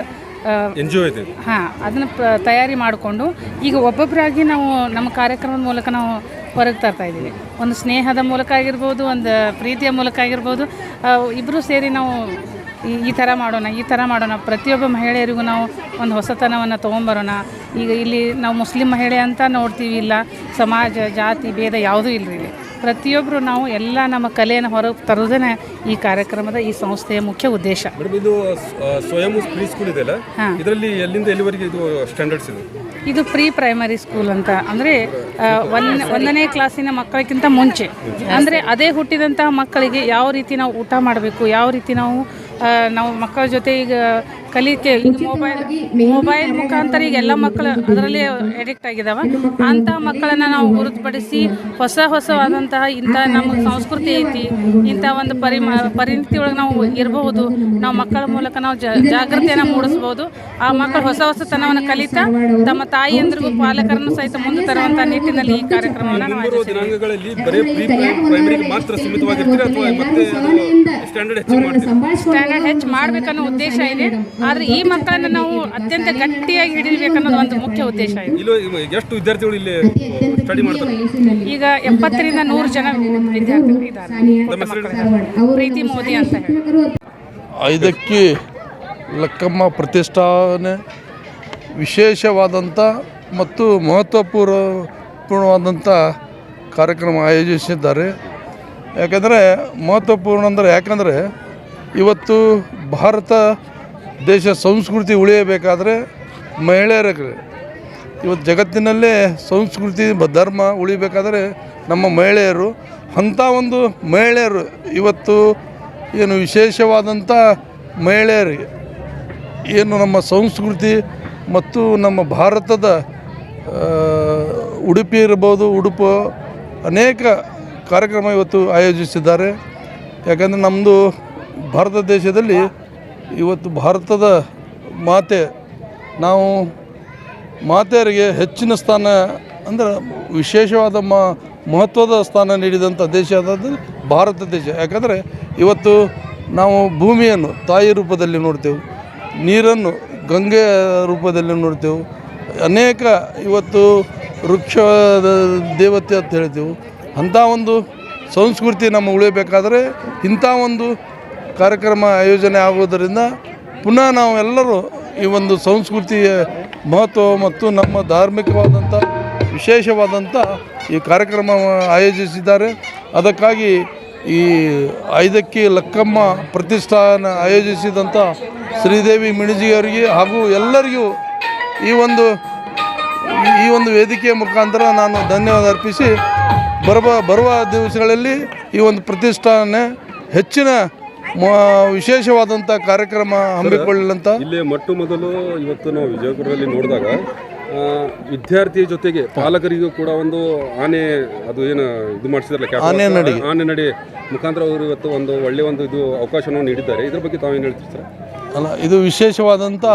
D: NGO ಇದೆ.
F: ಹಾಂ, ಅದನ್ನು ತಯಾರಿ ಮಾಡಿಕೊಂಡು ಈಗ ಒಬ್ಬೊಬ್ಬರಾಗಿ ನಾವು ನಮ್ಮ ಕಾರ್ಯಕ್ರಮದ ಮೂಲಕ ನಾವು ಹೊರಗೆ ತರ್ತಾ ಇದ್ದೀವಿ. ಒಂದು ಸ್ನೇಹದ ಮೂಲಕ ಆಗಿರ್ಬೋದು, ಒಂದು ಪ್ರೀತಿಯ ಮೂಲಕ ಆಗಿರ್ಬೋದು, ಇಬ್ಬರು ಸೇರಿ ನಾವು ಈ ಥರ ಮಾಡೋಣ, ಪ್ರತಿಯೊಬ್ಬ ಮಹಿಳೆಯರಿಗೂ ನಾವು ಒಂದು ಹೊಸತನವನ್ನು ತೊಗೊಂಬರೋಣ. ಈಗ ಇಲ್ಲಿ ನಾವು ಮುಸ್ಲಿಂ ಮಹಿಳೆ ಅಂತ ನೋಡ್ತೀವಿ, ಇಲ್ಲ ಸಮಾಜ ಜಾತಿ ಭೇದ ಯಾವುದೂ ಇಲ್ಲ. ಇಲ್ಲಿ ಪ್ರತಿಯೊಬ್ಬರು ನಾವು ಎಲ್ಲ ನಮ್ಮ ಕಲೆಯನ್ನು ಹೊರಗೆ ತರೋದೇ ಈ ಕಾರ್ಯಕ್ರಮದ ಈ ಸಂಸ್ಥೆಯ ಮುಖ್ಯ ಉದ್ದೇಶ.
D: ಇದು ಸ್ವಯಂ ಪ್ರೀ ಸ್ಕೂಲ್ ಇದೆಯಲ್ಲ, ಇದರಲ್ಲಿ ಎಲ್ಲಿಂದ ಎಲ್ಲಿವರೆಗೆ ಇದು ಸ್ಟ್ಯಾಂಡರ್ಡ್ಸ್ ಇದೆ?
F: ಇದು ಪ್ರೀ ಪ್ರೈಮರಿ ಸ್ಕೂಲ್ ಅಂತ, ಅಂದರೆ 1ನೇ ಕ್ಲಾಸಿನ ಮಕ್ಕಳಿಗಿಂತ ಮುಂಚೆ, ಅಂದರೆ ಅದೇ ಹುಟ್ಟಿದಂತಹ ಮಕ್ಕಳಿಗೆ ಯಾವ ರೀತಿ ನಾವು ಊಟ ಮಾಡಬೇಕು, ಯಾವ ರೀತಿ ನಾವು ಮಕ್ಕಳ ಜೊತೆ ಈಗ ಕಲಿಕೆ, ಈಗ ಮೊಬೈಲ್ ಮುಖಾಂತರ ಈಗ ಎಲ್ಲ ಮಕ್ಕಳು ಅದರಲ್ಲಿ ಅಡಿಕ್ಟ್ ಆಗಿದ್ದಾವೆ. ಅಂಥ ಮಕ್ಕಳನ್ನು ನಾವು ಹೊರತುಪಡಿಸಿ ಹೊಸವಾದಂತಹ ಇಂಥ ನಮ್ಮ ಸಂಸ್ಕೃತಿ ಐತಿ, ಇಂಥ ಒಂದು ಪರಿಣಿತಿ ಒಳಗೆ ನಾವು ಇರಬಹುದು, ನಾವು ಮಕ್ಕಳ ಮೂಲಕ ನಾವು ಜಾಗೃತಿಯನ್ನು ಮೂಡಿಸ್ಬೋದು. ಆ ಮಕ್ಕಳು ಹೊಸತನವನ್ನು ಕಲಿತಾ ತಮ್ಮ ತಾಯಿಯಂದ್ರಿಗೂ ಪಾಲಕರನ್ನು ಸಹಿತ ಮುಂದೆ ತರುವಂಥ ನಿಟ್ಟಿನಲ್ಲಿ ಈ ಕಾರ್ಯಕ್ರಮವನ್ನು ನಾವು ಸ್ಟ್ಯಾಂಡರ್ಡ್ ಹೆಚ್ಚು ಮಾಡಬೇಕನ್ನೋ ಉದ್ದೇಶ ಇದೆ. ಆದರೆ ಈ ಮಕ್ಕಳನ್ನು ನಾವು ಅತ್ಯಂತ ಗಟ್ಟಿಯಾಗಿ ಹಿಡಿಬೇಕನ್ನೋದು ಒಂದು ಮುಖ್ಯ ಉದ್ದೇಶ ಇದೆ.
D: ಎಷ್ಟು ವಿದ್ಯಾರ್ಥಿಗಳು ಇಲ್ಲಿ ಸ್ಟಡಿ ಮಾಡ್ತಾರೆ?
F: ಈಗ 70ರಿಂದ 100 ಜನ ವಿದ್ಯಾರ್ಥಿಗಳು ಇದ್ದಾರೆ. ಪ್ರೀತಿ ಮೋದಿ ಅಂತ ಹೇಳಿ.
I: ಐದಕ್ಕಿ ಲಕ್ಕಮ್ಮ ಪ್ರತಿಷ್ಠಾನ ವಿಶೇಷವಾದಂಥ ಮತ್ತು ಮಹತ್ವಪೂರ್ಣವಾದಂಥ ಕಾರ್ಯಕ್ರಮ ಆಯೋಜಿಸಿದ್ದಾರೆ. ಯಾಕಂದರೆ ಮಹತ್ವಪೂರ್ಣ ಯಾಕಂದರೆ ಇವತ್ತು ಭಾರತ ದೇಶ ಸಂಸ್ಕೃತಿ ಉಳಿಯಬೇಕಾದ್ರೆ ಮಹಿಳೆಯರಿಗೆ, ಇವತ್ತು ಜಗತ್ತಿನಲ್ಲೇ ಸಂಸ್ಕೃತಿ ಧರ್ಮ ಉಳಿಬೇಕಾದ್ರೆ ನಮ್ಮ ಮಹಿಳೆಯರು, ಅಂಥ ಒಂದು ಮಹಿಳೆಯರು ಇವತ್ತು ಏನು ವಿಶೇಷವಾದಂಥ ಮಹಿಳೆಯರಿಗೆ ಏನು ನಮ್ಮ ಸಂಸ್ಕೃತಿ ಮತ್ತು ನಮ್ಮ ಭಾರತದ ಉಡುಪಿ ಇರ್ಬೋದು, ಉಡುಪು ಅನೇಕ ಕಾರ್ಯಕ್ರಮ ಇವತ್ತು ಆಯೋಜಿಸಿದ್ದಾರೆ. ಯಾಕಂದರೆ ನಮ್ಮದು ಭಾರತ ದೇಶದಲ್ಲಿ ಇವತ್ತು ಭಾರತದ ಮಾತೆ, ನಾವು ಮಾತೆಯರಿಗೆ ಹೆಚ್ಚಿನ ಸ್ಥಾನ ಅಂದರೆ ವಿಶೇಷವಾದ ಮಹತ್ವದ ಸ್ಥಾನ ನೀಡಿದಂಥ ದೇಶ ಆದದ್ದು ಭಾರತ ದೇಶ. ಯಾಕಂದರೆ ಇವತ್ತು ನಾವು ಭೂಮಿಯನ್ನು ತಾಯಿ ರೂಪದಲ್ಲಿ ನೋಡ್ತೇವೆ, ನೀರನ್ನು ಗಂಗೆ ರೂಪದಲ್ಲಿ ನೋಡ್ತೇವೆ, ಅನೇಕ ಇವತ್ತು ವೃಕ್ಷದ ದೇವತೆ ಅಂತ ಹೇಳ್ತೇವೆ. ಅಂಥ ಒಂದು ಸಂಸ್ಕೃತಿ ನಮ್ಮ ಉಳಿಯಬೇಕಾದರೆ ಇಂಥ ಒಂದು ಕಾರ್ಯಕ್ರಮ ಆಯೋಜನೆ ಆಗುವುದರಿಂದ ಪುನಃ ನಾವು ಎಲ್ಲರೂ ಈ ಒಂದು ಸಂಸ್ಕೃತಿಯ ಮಹತ್ವ ಮತ್ತು ನಮ್ಮ ಧಾರ್ಮಿಕವಾದಂಥ ವಿಶೇಷವಾದಂಥ ಈ ಕಾರ್ಯಕ್ರಮ ಆಯೋಜಿಸಿದ್ದಾರೆ. ಅದಕ್ಕಾಗಿ ಈ ಐದಕ್ಕಿ ಲಕ್ಕಮ್ಮ ಪ್ರತಿಷ್ಠಾನ ಆಯೋಜಿಸಿದಂಥ ಶ್ರೀದೇವಿ ಮಿಣಿಜಿಯವರಿಗೆ ಹಾಗೂ ಎಲ್ಲರಿಗೂ ಈ ಒಂದು ವೇದಿಕೆಯ ಮುಖಾಂತರ ನಾನು ಧನ್ಯವಾದ ಅರ್ಪಿಸಿ ಬರುವ ದಿವಸಗಳಲ್ಲಿ ಈ ಒಂದು ಪ್ರತಿಷ್ಠಾನ ಹೆಚ್ಚಿನ ವಿಶೇಷವಾದಂಥ ಕಾರ್ಯಕ್ರಮ ಹಮ್ಮಿಕೊಳ್ಳಂತ.
D: ಇಲ್ಲಿ ಮೊದಲು ಇವತ್ತು ನಾವು ವಿಜಯಪುರದಲ್ಲಿ ನೋಡಿದಾಗ ವಿದ್ಯಾರ್ಥಿಯ ಜೊತೆಗೆ ಪಾಲಕರಿಗೂ ಕೂಡ ಒಂದು ಆನೆ, ಅದು ಏನು ಇದು ಮಾಡಿಸಿದ್ರಲ್ಲ, ಆನೆ ನಡೆ ಮುಖಾಂತರ ಅವರು ಇವತ್ತು ಒಂದು ಒಳ್ಳೆಯ ಒಂದು ಇದು ಅವಕಾಶವನ್ನು ನೀಡಿದ್ದಾರೆ. ಇದ್ರ ಬಗ್ಗೆ ತಾವೇನು ಹೇಳ್ತೀವಿ ಸರ್?
I: ಅಲ್ಲ, ಇದು ವಿಶೇಷವಾದಂಥ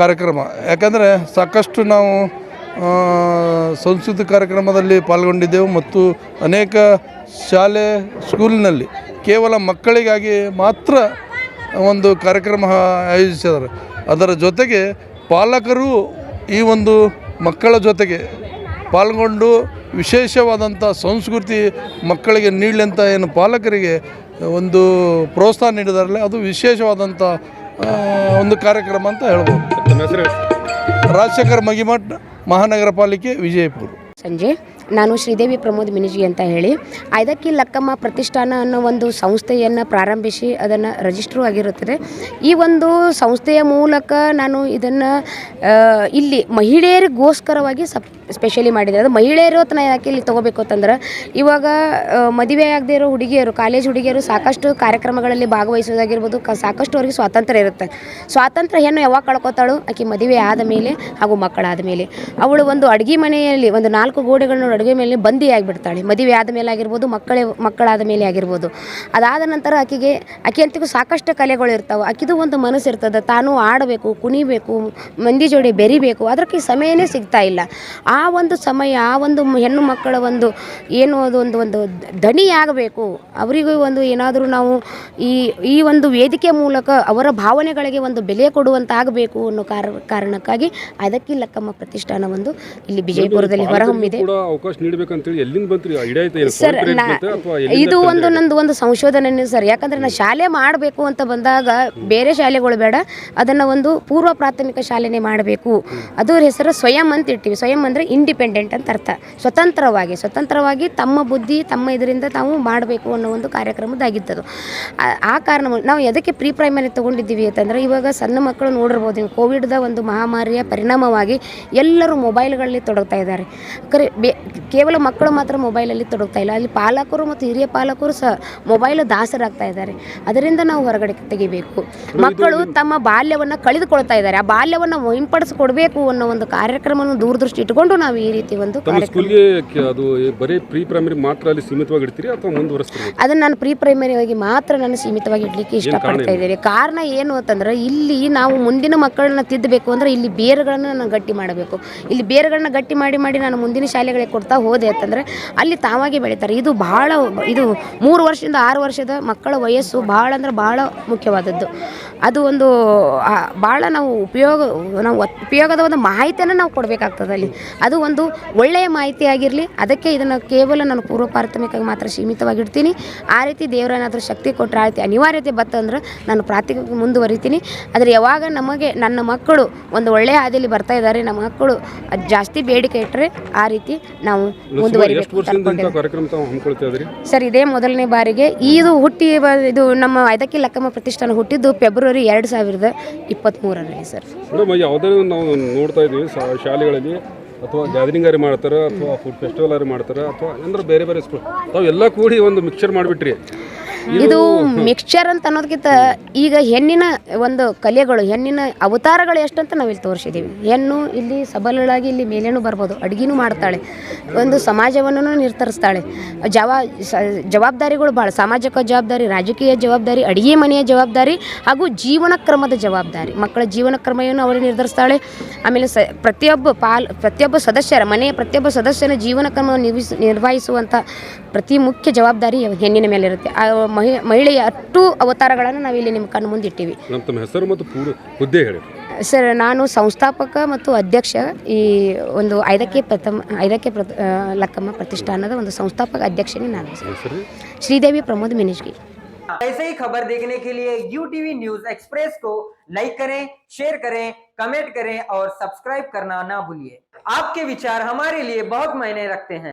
I: ಕಾರ್ಯಕ್ರಮ. ಯಾಕಂದರೆ ಸಾಕಷ್ಟು ನಾವು ಸಂಸ್ಕೃತಿ ಕಾರ್ಯಕ್ರಮದಲ್ಲಿ ಪಾಲ್ಗೊಂಡಿದ್ದೆವು ಮತ್ತು ಅನೇಕ ಶಾಲೆ ಸ್ಕೂಲಿನಲ್ಲಿ ಕೇವಲ ಮಕ್ಕಳಿಗಾಗಿ ಮಾತ್ರ ಒಂದು ಕಾರ್ಯಕ್ರಮ ಆಯೋಜಿಸಿದ್ದಾರೆ. ಅದರ ಜೊತೆಗೆ ಪಾಲಕರು ಈ ಒಂದು ಮಕ್ಕಳ ಜೊತೆಗೆ ಪಾಲ್ಗೊಂಡು ವಿಶೇಷವಾದಂಥ ಸಂಸ್ಕೃತಿ ಮಕ್ಕಳಿಗೆ ನೀಡಲಿ ಅಂತ ಏನು ಪಾಲಕರಿಗೆ ಒಂದು ಪ್ರೋತ್ಸಾಹ ನೀಡಿದಾರಲ್ಲ, ಅದು ವಿಶೇಷವಾದಂಥ ಒಂದು ಕಾರ್ಯಕ್ರಮ ಅಂತ ಹೇಳ್ಬೋದು. ರಾಜಶೇಖರ್ ಮಗಿಮಠ್, ಮಹಾನಗರ ಪಾಲಿಕೆ, ವಿಜಯಪುರ.
B: ಸಂಜೆ, ನಾನು ಶ್ರೀದೇವಿ ಪ್ರಮೋದ್ ಮಿಣಿಜಿ ಅಂತ ಹೇಳಿ ಐದಕ್ಕಿ ಲಕ್ಕಮ್ಮ ಪ್ರತಿಷ್ಠಾನ ಅನ್ನೋ ಒಂದು ಸಂಸ್ಥೆಯನ್ನು ಪ್ರಾರಂಭಿಸಿ ಅದನ್ನು ರಿಜಿಸ್ಟ್ರು ಆಗಿರುತ್ತದೆ. ಈ ಒಂದು ಸಂಸ್ಥೆಯ ಮೂಲಕ ನಾನು ಇದನ್ನು ಇಲ್ಲಿ ಮಹಿಳೆಯರಿಗೋಸ್ಕರವಾಗಿ ಸ್ಪೆಷಲಿ ಮಾಡಿದ್ದಾರೆ. ಅದು ಮಹಿಳೆಯರು ಅಂತ ಯಾಕೆ ಇಲ್ಲಿ ತೊಗೋಬೇಕು ಅಂತಂದ್ರೆ ಇವಾಗ ಮದುವೆ ಆಗದೆ ಇರೋ ಹುಡುಗಿಯರು, ಕಾಲೇಜ್ ಹುಡುಗಿಯರು ಸಾಕಷ್ಟು ಕಾರ್ಯಕ್ರಮಗಳಲ್ಲಿ ಭಾಗವಹಿಸೋದಾಗಿರ್ಬೋದು, ಸಾಕಷ್ಟು ಅವ್ರಿಗೆ ಸ್ವಾತಂತ್ರ್ಯ ಇರುತ್ತೆ. ಸ್ವಾತಂತ್ರ್ಯ ಹೆಣ್ಣು ಯಾವಾಗ ಕಳ್ಕೊತಾಳು? ಆಕೆ ಮದುವೆ ಆದ ಮೇಲೆ ಹಾಗೂ ಮಕ್ಕಳಾದ ಮೇಲೆ. ಅವಳು ಒಂದು ಅಡುಗೆ ಮನೆಯಲ್ಲಿ ಒಂದು 4 ಗೋಡೆಗಳನ್ನ ಅಡುಗೆ ಮೇಲೆ ಬಂದಿ ಆಗಿಬಿಡ್ತಾಳೆ. ಮದುವೆ ಆದ ಮೇಲೆ ಆಗಿರ್ಬೋದು, ಮಕ್ಕಳಾದ ಮೇಲೆ ಆಗಿರ್ಬೋದು. ಅದಾದ ನಂತರ ಆಕೆ ಅಂತಿಗೂ ಸಾಕಷ್ಟು ಕಲೆಗಳು ಇರ್ತಾವೆ. ಆಕಿದು ಒಂದು ಮನಸ್ಸು ಇರ್ತದೆ, ತಾನು ಆಡಬೇಕು, ಕುಣಿಬೇಕು, ಮಂದಿ ಜೋಡಿ ಬೆರಿಬೇಕು, ಅದಕ್ಕೆ ಸಮಯನೇ ಸಿಗ್ತಾ ಇಲ್ಲ. ಆ ಒಂದು ಸಮಯ, ಆ ಒಂದು ಹೆಣ್ಣು ಮಕ್ಕಳ ಒಂದು ಏನು ಅದು ಒಂದು ದಣಿ ಆಗಬೇಕು. ಅವರಿಗೂ ಒಂದು ಏನಾದರೂ ನಾವು ಈ ಒಂದು ವೇದಿಕೆ ಮೂಲಕ ಅವರ ಭಾವನೆಗಳಿಗೆ ಒಂದು ಬೆಲೆ ಕೊಡುವಂತಾಗಬೇಕು ಅನ್ನೋ ಕಾರಣಕ್ಕಾಗಿ ಅದಕ್ಕೆ ಲಕ್ಕಮ್ಮ ಪ್ರತಿಷ್ಠಾನ ಒಂದು ಇಲ್ಲಿ ವಿಜಯಪುರದಲ್ಲಿ ಹೊರಹೊಮ್ಮಿದೆ.
D: ಅವಕಾಶ ನೀಡಬೇಕಂತೇಳಿ ಎಲ್ಲಿಂದ ಬಂತ್ರಿ ಐಡಿಯಾ ಐತೆ?
B: ಸರ್, ಇದು ಒಂದು ಸಂಶೋಧನೆ ಸರ್. ಯಾಕಂದ್ರೆ ನಾನು ಶಾಲೆ ಮಾಡಬೇಕು ಅಂತ ಬಂದಾಗ ಬೇರೆ ಶಾಲೆಗಳು ಬೇಡ, ಅದನ್ನು ಒಂದು ಪೂರ್ವ ಪ್ರಾಥಮಿಕ ಶಾಲೆನೇ ಮಾಡಬೇಕು. ಅದರ ಹೆಸರು ಸ್ವಯಂ ಅಂತ ಇರ್ತೀವಿ. ಸ್ವಯಂ ಅಂದರೆ ಇಂಡಿಪೆಂಡೆಂಟ್ ಅಂತ ಅರ್ಥ. ಸ್ವತಂತ್ರವಾಗಿ ತಮ್ಮ ಬುದ್ಧಿ, ತಮ್ಮ ಇದರಿಂದ ತಾವು ಮಾಡಬೇಕು ಅನ್ನೋ ಒಂದು ಕಾರ್ಯಕ್ರಮದಾಗಿದ್ದದು. ಆ ಕಾರಣ ನಾವು ಎದಕ್ಕೆ ಪ್ರೀ ಪ್ರೈಮರಿ ತೊಗೊಂಡಿದ್ದೀವಿ ಅಂತಂದರೆ, ಇವಾಗ ಸಣ್ಣ ಮಕ್ಕಳು ನೋಡಿರ್ಬೋದು ನೀವು, ಕೋವಿಡ್ದ ಒಂದು ಮಹಾಮಾರಿಯ ಪರಿಣಾಮವಾಗಿ ಎಲ್ಲರೂ ಮೊಬೈಲ್ಗಳಲ್ಲಿ ತೊಡಗ್ತಾ ಇದ್ದಾರೆ. ಕೇವಲ ಮಕ್ಕಳು ಮಾತ್ರ ಮೊಬೈಲಲ್ಲಿ ತೊಡಗ್ತಾ ಇಲ್ಲ, ಅಲ್ಲಿ ಪಾಲಕರು ಮತ್ತು ಹಿರಿಯ ಪಾಲಕರು ಸಹ ಮೊಬೈಲ್ ದಾಸರಾಗ್ತಾ ಇದ್ದಾರೆ. ಅದರಿಂದ ನಾವು ಹೊರಗಡೆ ತೆಗಿಬೇಕು. ಮಕ್ಕಳು ತಮ್ಮ ಬಾಲ್ಯವನ್ನು ಕಳೆದುಕೊಳ್ತಾ ಇದ್ದಾರೆ. ಆ ಬಾಲ್ಯವನ್ನು ಹಿಂಪಡಿಸಿಕೊಡ್ಬೇಕು ಅನ್ನೋ ಒಂದು ಕಾರ್ಯಕ್ರಮವನ್ನು ದೂರದೃಷ್ಟಿ ಇಟ್ಕೊಂಡು ನಾವು ಈ ರೀತಿ ಒಂದು
D: ಸ್ಕೂಲ್ಗೆ ಅದು ಬರೀ ಪ್ರೀ ಪ್ರೈಮರಿ ಮಾತ್ರ ಅಲ್ಲಿ ಸೀಮಿತವಾಗಿ ಇಡ್ತೀರಿ ಅಥವಾ ಮುಂದುವರಿಸ್ತೀರಿ?
B: ಅದನ್ನು ನಾನು ಪ್ರೀ ಪ್ರೈಮರಿಯಾಗಿ ಮಾತ್ರ ನಾನು ಸೀಮಿತವಾಗಿ ಇಡಲಿಕ್ಕೆ ಇಷ್ಟಪಡ್ತಾ ಇದ್ದೇನೆ. ಕಾರಣ ಏನು ಅಂತಂದ್ರೆ, ಇಲ್ಲಿ ನಾವು ಮುಂದಿನ ಮಕ್ಕಳನ್ನ ತಿದ್ದಬೇಕು ಅಂದರೆ ಇಲ್ಲಿ ಬೇರುಗಳನ್ನು ನಾನು ಗಟ್ಟಿ ಮಾಡಬೇಕು. ಇಲ್ಲಿ ಬೇರುಗಳನ್ನ ಗಟ್ಟಿ ಮಾಡಿ ನಾನು ಮುಂದಿನ ಶಾಲೆಗಳಿಗೆ ಕೊಡ್ತಾ ಹೋದೆ ಅಂತಂದರೆ ಅಲ್ಲಿ ತಾವಾಗಿ ಬೆಳೀತಾರೆ. ಇದು 3 ವರ್ಷದಿಂದ 6 ವರ್ಷದ ಮಕ್ಕಳ ವಯಸ್ಸು ಭಾಳ ಮುಖ್ಯವಾದದ್ದು. ಅದು ಒಂದು ಭಾಳ ನಾವು ಉಪಯೋಗದ ಒಂದು ಮಾಹಿತಿಯನ್ನು ನಾವು ಕೊಡಬೇಕಾಗ್ತದೆ ಅಲ್ಲಿ. ಅದು ಒಂದು ಒಳ್ಳೆಯ ಮಾಹಿತಿ ಆಗಿರಲಿ. ಅದಕ್ಕೆ ಇದನ್ನು ಕೇವಲ ನಾನು ಪೂರ್ವ ಪ್ರಾಥಮಿಕ ಮಾತ್ರ ಸೀಮಿತವಾಗಿಡ್ತೀನಿ. ಆ ರೀತಿ ದೇವರೇನಾದರೂ ಶಕ್ತಿ ಕೊಟ್ಟರೆ, ಆ ರೀತಿ ಅನಿವಾರ್ಯತೆ ಬರ್ತಂದ್ರೆ ನಾನು ಪ್ರಾಥಮಿಕ ಮುಂದುವರಿತೀನಿ. ಆದರೆ ಯಾವಾಗ ನನ್ನ ಮಕ್ಕಳು ಒಂದು ಒಳ್ಳೆಯ ಹಾದಿಯಲ್ಲಿ ಬರ್ತಾ ಇದ್ದಾರೆ, ನಮ್ಮ ಮಕ್ಕಳು ಜಾಸ್ತಿ ಬೇಡಿಕೆ ಇಟ್ಟರೆ ಆ ರೀತಿ ನಾವು ಮುಂದುವರಿಬೇಕು. ಸರ್, ಇದೇ ಮೊದಲನೇ ಬಾರಿಗೆ ಇದು ನಮ್ಮ ಐದಕ್ಕಿ ಲಕ್ಕಮ್ಮ ಪ್ರತಿಷ್ಠಾನ ಹುಟ್ಟಿದ್ದು ಫೆಬ್ರವರಿ 2023ರಲ್ಲಿ ಸರ್.
D: ಮೇಡಮ್, ಯಾವುದೇ ನಾವು ನೋಡ್ತಾ ಇದ್ದೀವಿ ಶಾಲೆಗಳಲ್ಲಿ ಅಥವಾ ಗ್ಯಾದರಿಂಗ್ ಮಾಡ್ತಾರೆ, ಅಥವಾ ಫುಡ್ ಫೆಸ್ಟಿವಲ್ ಮಾಡ್ತಾರೆ, ಅಥವಾ ಅಂದ್ರೆ ಬೇರೆ ಸ್ಕೂಲ್ ತಾವು ಎಲ್ಲ ಕೂಡಿ ಒಂದು ಮಿಕ್ಸರ್ ಮಾಡಿಬಿಟ್ರಿ.
B: ಇದು ಮಿಕ್ಸ್ಚರ್ ಅಂತ ಅನ್ನೋದಕ್ಕಿಂತ ಈಗ ಹೆಣ್ಣಿನ ಒಂದು ಕಲೆಗಳು, ಹೆಣ್ಣಿನ ಅವತಾರಗಳು ಎಷ್ಟಂತ ನಾವಿಲ್ಲಿ ತೋರಿಸಿದ್ದೀವಿ. ಹೆಣ್ಣು ಇಲ್ಲಿ ಸಬಲಳಾಗಿ ಇಲ್ಲಿ ಮೇಲೇನೂ ಬರ್ಬೋದು, ಅಡುಗೆನೂ ಮಾಡ್ತಾಳೆ, ಒಂದು ಸಮಾಜವನ್ನು ನಿರ್ಧರಿಸ್ತಾಳೆ. ಜವಾಬ್ದಾರಿಗಳು ಭಾಳ, ಸಾಮಾಜಿಕ ಜವಾಬ್ದಾರಿ, ರಾಜಕೀಯ ಜವಾಬ್ದಾರಿ, ಅಡುಗೆ ಮನೆಯ ಜವಾಬ್ದಾರಿ ಹಾಗೂ ಜೀವನ ಕ್ರಮದ ಜವಾಬ್ದಾರಿ, ಮಕ್ಕಳ ಜೀವನ ಕ್ರಮವನ್ನು ಅವರು ನಿರ್ಧರಿಸ್ತಾಳೆ. ಆಮೇಲೆ ಪ್ರತಿಯೊಬ್ಬ ಸದಸ್ಯರ ಮನೆಯ ಪ್ರತಿಯೊಬ್ಬ ಸದಸ್ಯನ ಜೀವನ ಕ್ರಮವನ್ನು ನಿರ್ವಹಿಸುವಂಥ ಪ್ರತಿ ಮುಖ್ಯ ಜವಾಬ್ದಾರಿ ಹೆಣ್ಣಿನ ಮೇಲೆ ಇರುತ್ತೆ. ಮಹಿಳೆಯ ಅಷ್ಟು ಅವತಾರಗಳನ್ನು ನಾವಿಲ್ಲಿ ನಿಮ್ಮ ಕಣ್ಣು ಮುಂದಿಟ್ಟಿವಿ.
D: ನಮ್ಮ ಹೆಸರು ಮತ್ತು ಹುದ್ದೆ ಹೇಳಿ
B: ಸರ್. ನಾನು ಸಂಸ್ಥಾಪಕ ಮತ್ತು ಅಧ್ಯಕ್ಷ, ಈ ಒಂದು ಐದಕ್ಕೆ ಲಕ್ಕಮ್ಮ ಪ್ರತಿಷ್ಠಾನದ ಒಂದು ಸಂಸ್ಥಾಪಕ ಅಧ್ಯಕ್ಷನೇ ನಾನು. ಶ್ರೀದೇವಿ ಪ್ರಮೋದ್ ಮಿನಿಜ್ಗಿ.
A: ऐसे ही खबर देखने के लिए UTV न्यूज एक्सप्रेस को लाइक करें, शेयर करें, कमेंट करें और सब्सक्राइब करना ना भूलिए. आपके विचार हमारे लिए बहुत मायने रखते हैं.